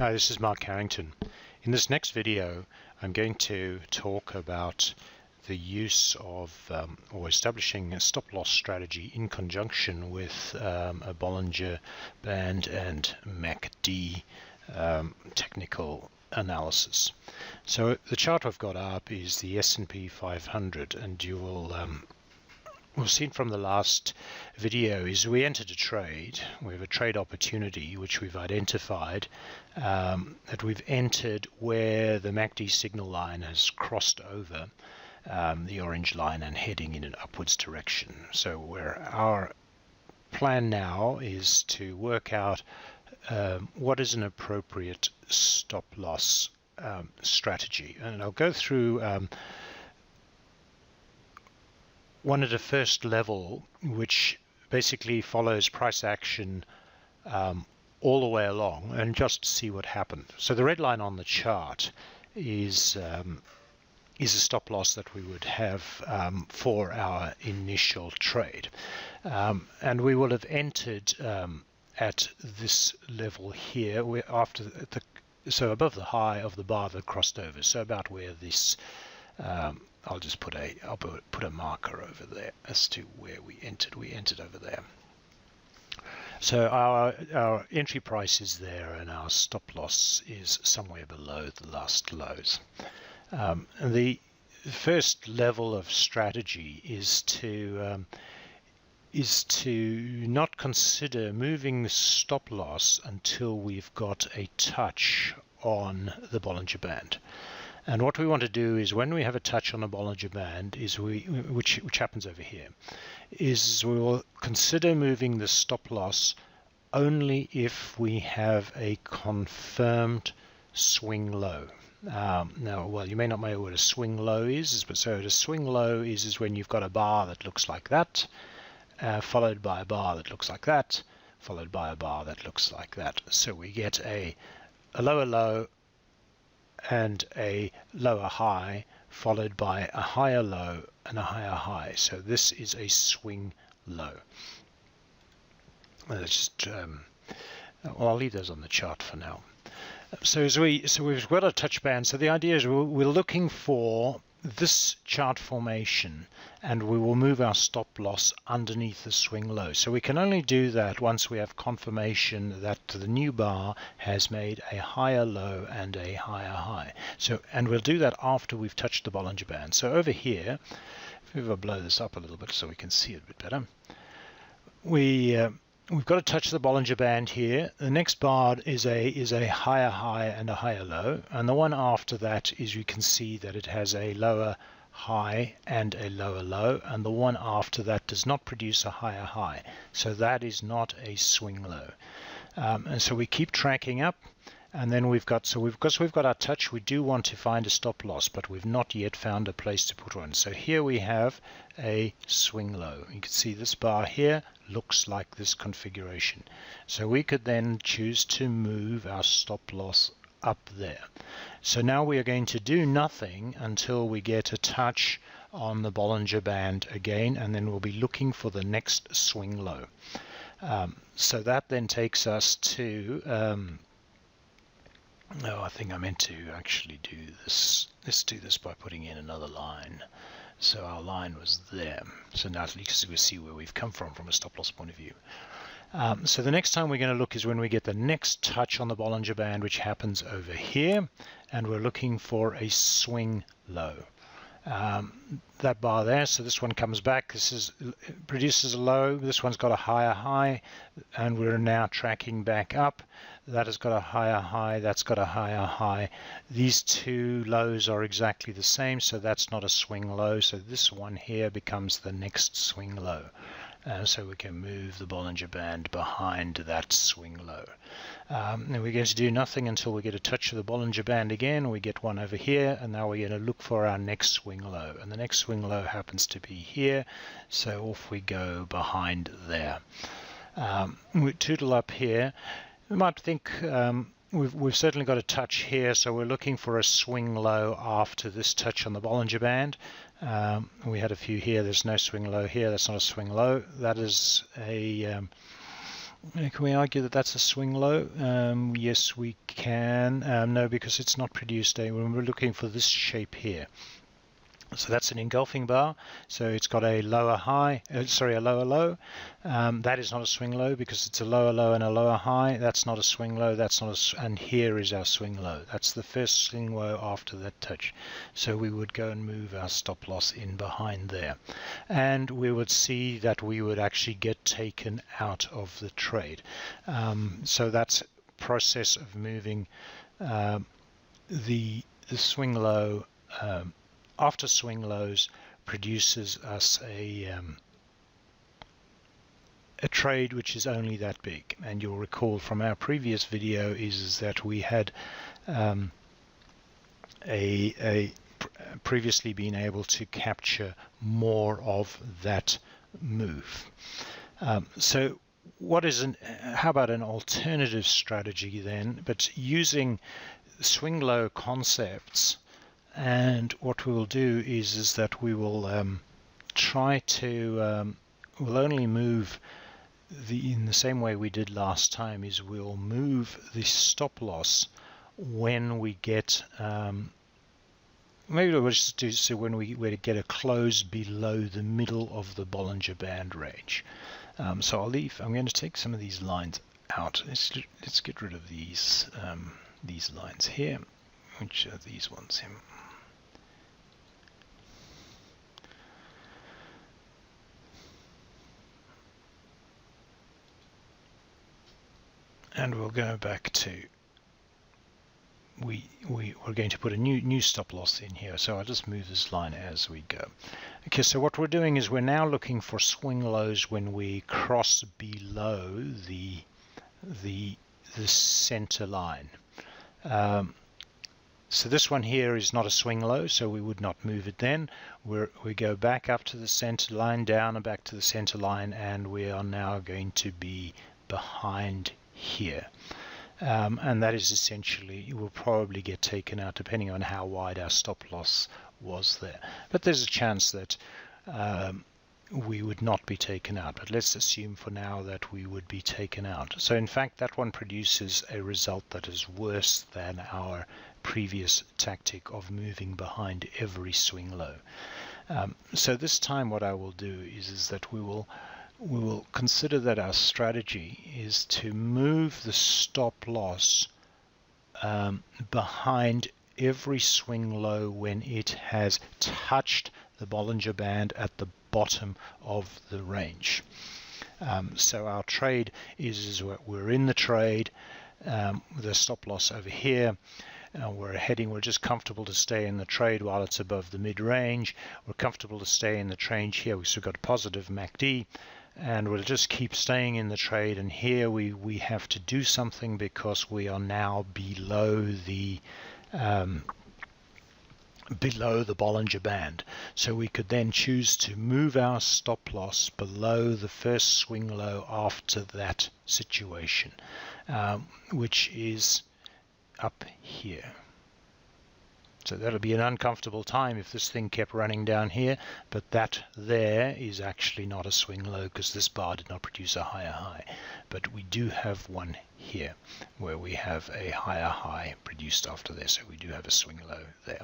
Hi, this is Mark Carrington. In this next video, I'm going to talk about the use of or establishing a stop-loss strategy in conjunction with a Bollinger Band and MACD technical analysis. So the chart I've got up is the S&P 500, and you will we've seen from the last video is we entered a trade. We have a trade opportunity which we've identified that we've entered where the MACD signal line has crossed over the orange line and heading in an upwards direction. So where our plan now is to work out what is an appropriate stop loss strategy, and I'll go through one at a first level, which basically follows price action all the way along, and just see what happened. So the red line on the chart is a stop loss that we would have for our initial trade, and we will have entered at this level here, where after so above the high of the bar that crossed over, so about where this I'll put a marker over there as to where we entered. We entered over there. So our entry price is there, and our stop loss is somewhere below the last lows. And the first level of strategy is to not consider moving the stop loss until we've got a touch on the Bollinger Band. And what we want to do is, when we have a touch on the Bollinger Band, is which happens over here, is we will consider moving the stop loss only if we have a confirmed swing low. Now, well, you may not know what a swing low is, but so a swing low is when you've got a bar that looks like that, followed by a bar that looks like that, followed by a bar that looks like that. So we get a lower low and a lower high, followed by a higher low and a higher high. So this is a swing low. Let's just well, I'll leave those on the chart for now. So we've got a touch band. So the idea is we're looking for this chart formation, and we will move our stop loss underneath the swing low. So we can only do that once we have confirmation that the new bar has made a higher low and a higher high. So, and we'll do that after we've touched the Bollinger Band. So over here, if we blow this up a little bit so we can see it a bit better, we've got to touch the Bollinger Band here. The next bar is a higher high and a higher low, and the one after that is, you can see that it has a lower high and a lower low, and the one after that does not produce a higher high. So that is not a swing low. And so we keep tracking up, and then we've got our touch. We do want to find a stop loss, but we've not yet found a place to put one. So here we have a swing low. You can see this bar here looks like this configuration. So we could then choose to move our stop loss up there. So now we are going to do nothing until we get a touch on the Bollinger Band again, and then we'll be looking for the next swing low. So that then takes us to I think I meant to actually do this. Let's do this by putting in another line. So our line was there. So now at least we see where we've come from a stop loss point of view. So the next time we're going to look is when we get the next touch on the Bollinger Band, which happens over here, and we're looking for a swing low. That bar there, so this one comes back, produces a low, this one's got a higher high, and we're now tracking back up. That has got a higher high, that's got a higher high. These two lows are exactly the same, so that's not a swing low, so this one here becomes the next swing low. So we can move the Bollinger Band behind that swing low. And we're going to do nothing until we get a touch of the Bollinger Band again. We get one over here, and now we're going to look for our next swing low. And the next swing low happens to be here, so off we go behind there. We tootle up here. You might think we've certainly got a touch here, so we're looking for a swing low after this touch on the Bollinger Band. We had a few here. There's no swing low here. That's not a swing low. That is a Can we argue that that's a swing low? Yes, we can. No, because it's not produced when we're looking for this shape here. So that's an engulfing bar. So it's got a lower high, a lower low. That is not a swing low because it's a lower low and a lower high. That's not a swing low. That's not and here is our swing low. That's the first swing low after that touch. So we would go and move our stop loss in behind there, and we would see that we would actually get taken out of the trade. So that's process of moving the swing low. After swing lows produces us a trade which is only that big, and you'll recall from our previous video is that we had previously been able to capture more of that move. So how about an alternative strategy then, but using swing low concepts? And what we will do is that we will try to we'll only move in the same way we did last time, is we'll move the stop loss when we get maybe we'll just do so when we get a close below the middle of the Bollinger Band range. So I'm going to take some of these lines out. Let's get rid of these lines here, which are these ones here. And we'll go back to we're going to put a new stop loss in here, so I'll just move this line as we go. Okay, so what we're doing is we're now looking for swing lows when we cross below the center line. So this one here is not a swing low, so we would not move it then. We go back up to the center line, down and back to the center line, and we are now going to be behind here. And that is essentially, you will probably get taken out depending on how wide our stop loss was there. But there's a chance that we would not be taken out, but let's assume for now that we would be taken out. So in fact that one produces a result that is worse than our previous tactic of moving behind every swing low. So this time what I will do is that we will consider that our strategy is to move the stop loss behind every swing low when it has touched the Bollinger Band at the bottom of the range. So our trade is we're in the trade, the stop loss over here. We're just comfortable to stay in the trade while it's above the mid-range. We're comfortable to stay in the trade here. We've still got a positive MACD. And we'll just keep staying in the trade, and here we have to do something because we are now below the Bollinger Band. So we could then choose to move our stop loss below the first swing low after that situation, which is up here. So that'll be an uncomfortable time if this thing kept running down here, but that there is actually not a swing low because this bar did not produce a higher high. But we do have one here where we have a higher high produced after this, so we do have a swing low there.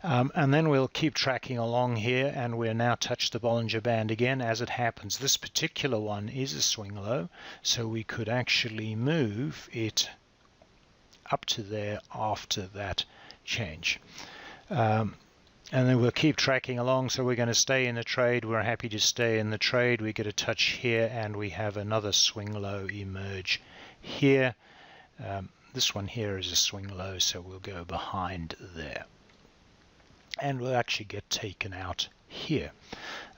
And then we'll keep tracking along here, and we're now touched the Bollinger Band again. As it happens, this particular one is a swing low, so we could actually move it up to there after that change. And then we'll keep tracking along, so we're going to stay in the trade. We're happy to stay in the trade. We get a touch here, and we have another swing low emerge here. This one here is a swing low, so we'll go behind there. And we'll actually get taken out here.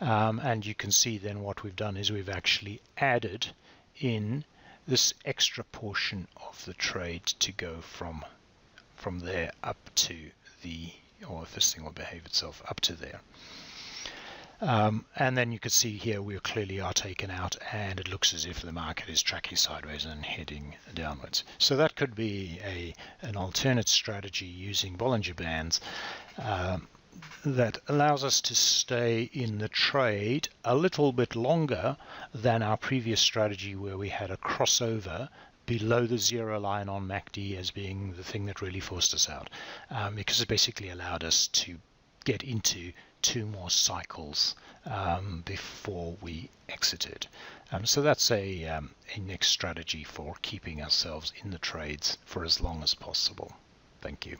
And you can see then what we've done is we've actually added in this extra portion of the trade to go from there up to or if this thing will behave itself, up to there. And then you can see here we clearly are taken out, and it looks as if the market is tracking sideways and heading downwards. So that could be an alternate strategy using Bollinger Bands that allows us to stay in the trade a little bit longer than our previous strategy where we had a crossover below the zero line on MACD as being the thing that really forced us out, because it basically allowed us to get into 2 more cycles before we exited. So that's a next strategy for keeping ourselves in the trades for as long as possible. Thank you.